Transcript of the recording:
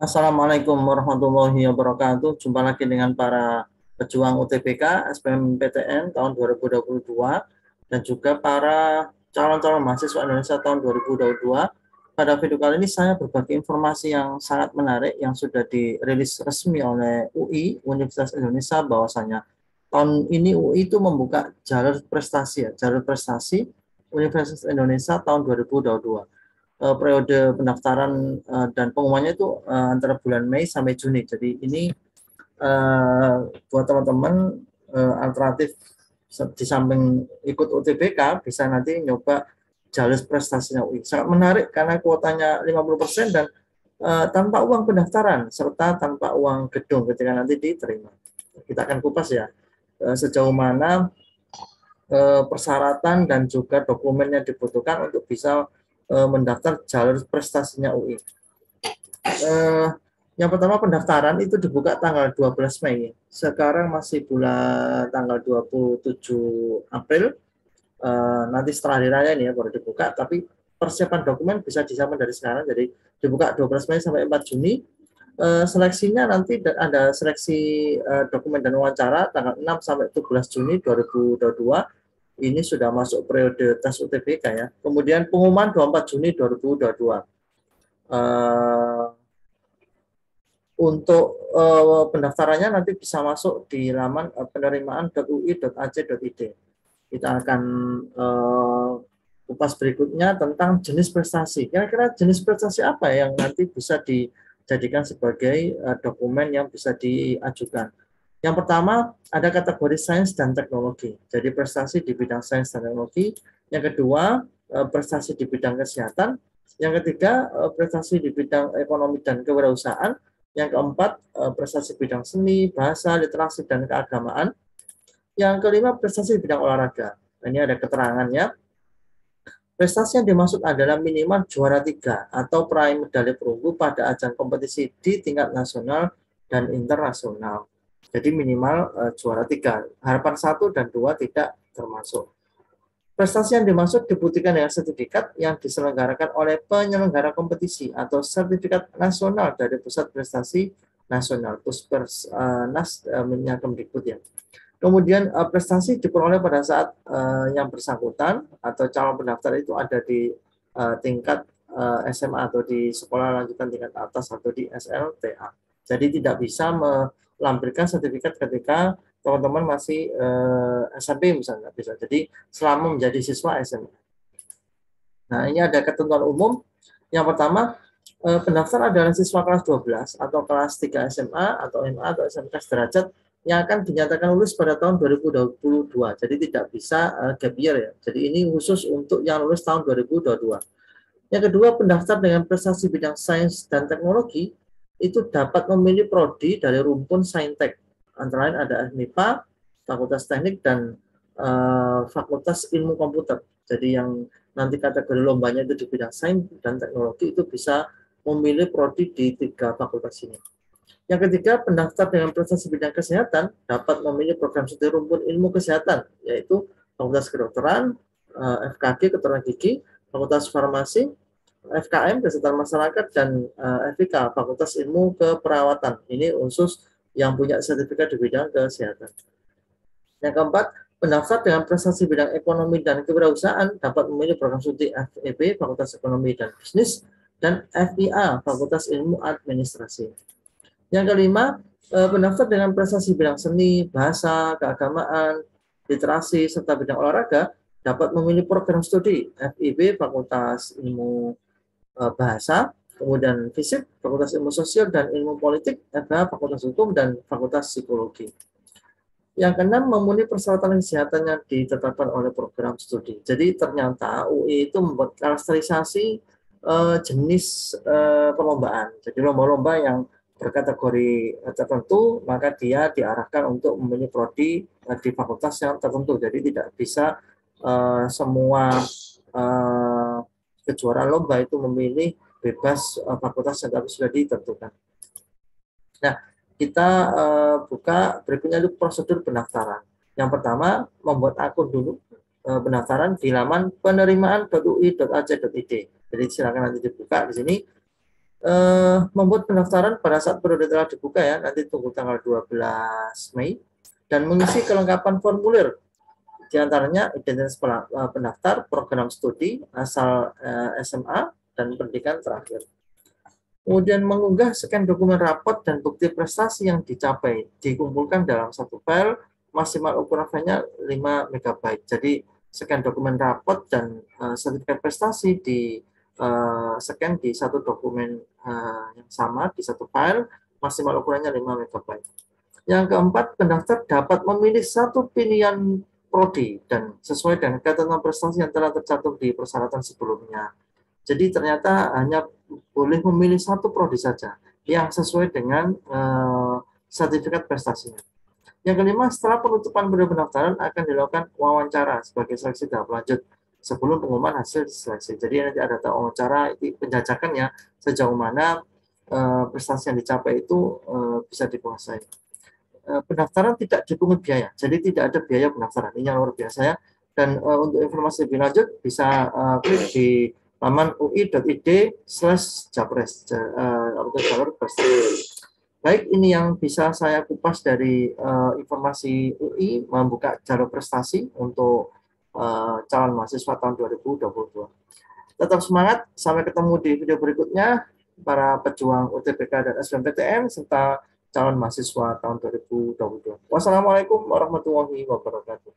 Assalamualaikum warahmatullahi wabarakatuh. Jumpa lagi dengan para pejuang UTBK SBMPTN tahun 2022 dan juga para calon-calon mahasiswa Indonesia tahun 2022. Pada video kali ini saya berbagi informasi yang sangat menarik yang sudah dirilis resmi oleh UI Universitas Indonesia, bahwasanya tahun ini UI itu membuka jalur prestasi, jalur prestasi Universitas Indonesia tahun 2022. Periode pendaftaran dan pengumumannya itu antara bulan Mei sampai Juni. Jadi ini buat teman-teman alternatif di samping ikut UTBK bisa nanti nyoba jalur prestasinya UI. Sangat menarik karena kuotanya 50% dan tanpa uang pendaftaran serta tanpa uang gedung ketika nanti diterima. Kita akan kupas ya sejauh mana persyaratan dan juga dokumen yang dibutuhkan untuk bisa mendaftar jalur prestasinya UI. Yang pertama, pendaftaran itu dibuka tanggal 12 Mei. Sekarang masih bulan tanggal 27 April. Nanti setelah hari raya ini ya baru dibuka, tapi persiapan dokumen bisa disiapkan dari sekarang. Jadi dibuka 12 Mei sampai 4 Juni. Seleksinya nanti ada seleksi dokumen dan wawancara tanggal 6 sampai 17 Juni 2022. Ini sudah masuk periode tes UTBK ya. Kemudian pengumuman 24 Juni 2022. Untuk pendaftarannya nanti bisa masuk di laman penerimaan.ui.ac.id. Kita akan kupas berikutnya tentang jenis prestasi. Kira-kira jenis prestasi apa yang nanti bisa dijadikan sebagai dokumen yang bisa diajukan? Yang pertama, ada kategori sains dan teknologi. Jadi prestasi di bidang sains dan teknologi. Yang kedua, prestasi di bidang kesehatan. Yang ketiga, prestasi di bidang ekonomi dan kewirausahaan. Yang keempat, prestasi bidang seni, bahasa, literasi, dan keagamaan. Yang kelima, prestasi di bidang olahraga. Ini ada keterangannya. Prestasi yang dimaksud adalah minimal juara 3 atau peraih medali perunggu pada ajang kompetisi di tingkat nasional dan internasional. Jadi minimal juara 3. Harapan 1 dan 2 tidak termasuk. Prestasi yang dimaksud dibuktikan dengan sertifikat yang diselenggarakan oleh penyelenggara kompetisi atau sertifikat nasional dari Pusat Prestasi Nasional, Puspernas, Kemdikbud ya. Kemudian prestasi diperoleh pada saat yang bersangkutan atau calon pendaftar itu ada di tingkat SMA atau di sekolah lanjutan tingkat atas atau di SLTA. Jadi tidak bisa melampirkan sertifikat ketika teman-teman masih SMP misalnya, bisa. Jadi selama menjadi siswa SMA. Nah, ini ada ketentuan umum. Yang pertama, pendaftar adalah siswa kelas 12 atau kelas 3 SMA atau MA atau SMK sederajat yang akan dinyatakan lulus pada tahun 2022. Jadi tidak bisa gap year ya. Jadi ini khusus untuk yang lulus tahun 2022. Yang kedua, pendaftar dengan prestasi bidang sains dan teknologi itu dapat memilih prodi dari rumpun Saintek. Antara lain ada MIPA, Fakultas Teknik, dan Fakultas Ilmu Komputer. Jadi yang nanti kategori lombanya itu di bidang sains dan teknologi itu bisa memilih prodi di 3 fakultas ini. Yang ketiga, pendaftar dengan prestasi bidang kesehatan dapat memilih program studi rumpun ilmu kesehatan, yaitu Fakultas Kedokteran, FKG, Kedokteran Gigi, Fakultas Farmasi, FKM, Kesehatan Masyarakat, dan FIK, Fakultas Ilmu Keperawatan. Ini khusus yang punya sertifikat di bidang kesehatan. Yang keempat, pendaftar dengan prestasi bidang ekonomi dan kewirausahaan dapat memilih program studi FEB, Fakultas Ekonomi dan Bisnis, dan FIA, Fakultas Ilmu Administrasi. Yang kelima, pendaftar dengan prestasi bidang seni, bahasa, keagamaan, literasi, serta bidang olahraga dapat memilih program studi FIB, Fakultas Ilmu Bahasa, kemudian FISIP, Fakultas Ilmu Sosial dan Ilmu Politik, FH, Fakultas Hukum, dan Fakultas Psikologi. Yang keenam, memenuhi persyaratan kesehatan yang ditetapkan oleh program studi. Jadi ternyata UI itu membuat karakterisasi jenis perlombaan. Jadi lomba-lomba yang berkategori tertentu, maka dia diarahkan untuk memilih prodi di fakultas yang tertentu. Jadi tidak bisa semua kejuaraan lomba itu memilih bebas fakultas yang sudah ditentukan. Nah, kita buka berikutnya itu prosedur pendaftaran. Yang pertama, membuat akun dulu pendaftaran di laman penerimaan.ui.ac.id. Jadi silakan nanti dibuka di sini. membuat pendaftaran pada saat periode telah dibuka ya, nanti tunggu tanggal 12 Mei, dan mengisi kelengkapan formulir, di antaranya identitas pendaftar, program studi, asal SMA, dan pendidikan terakhir. Kemudian mengunggah scan dokumen rapot dan bukti prestasi yang dicapai, dikumpulkan dalam satu file, maksimal ukuran filenya 5 MB. Jadi scan dokumen rapot dan sertifikat prestasi di scan di satu dokumen yang sama di satu file, maksimal ukurannya 5 MB. Yang keempat, pendaftar dapat memilih satu pilihan prodi dan sesuai dengan ketentuan prestasi yang telah tercantum di persyaratan sebelumnya. Jadi ternyata hanya boleh memilih satu prodi saja yang sesuai dengan sertifikat prestasinya. Yang kelima, setelah penutupan periode pendaftaran akan dilakukan wawancara sebagai seleksi tahap lanjut sebelum pengumuman hasil seleksi. Jadi nanti ada wawancara, penjajakan ya, sejauh mana prestasi yang dicapai itu bisa dikuasai. Pendaftaran tidak dipungut biaya, jadi tidak ada biaya pendaftaran. Ini yang luar biasa ya. Dan untuk informasi lebih lanjut bisa klik di laman ui.id/japres jalur prestasi. Baik, ini yang bisa saya kupas dari informasi UI membuka jalur prestasi untuk calon mahasiswa tahun 2022. Tetap semangat, sampai ketemu di video berikutnya, para pejuang UTBK dan SBMPTN serta calon mahasiswa tahun 2022. Wassalamualaikum warahmatullahi wabarakatuh.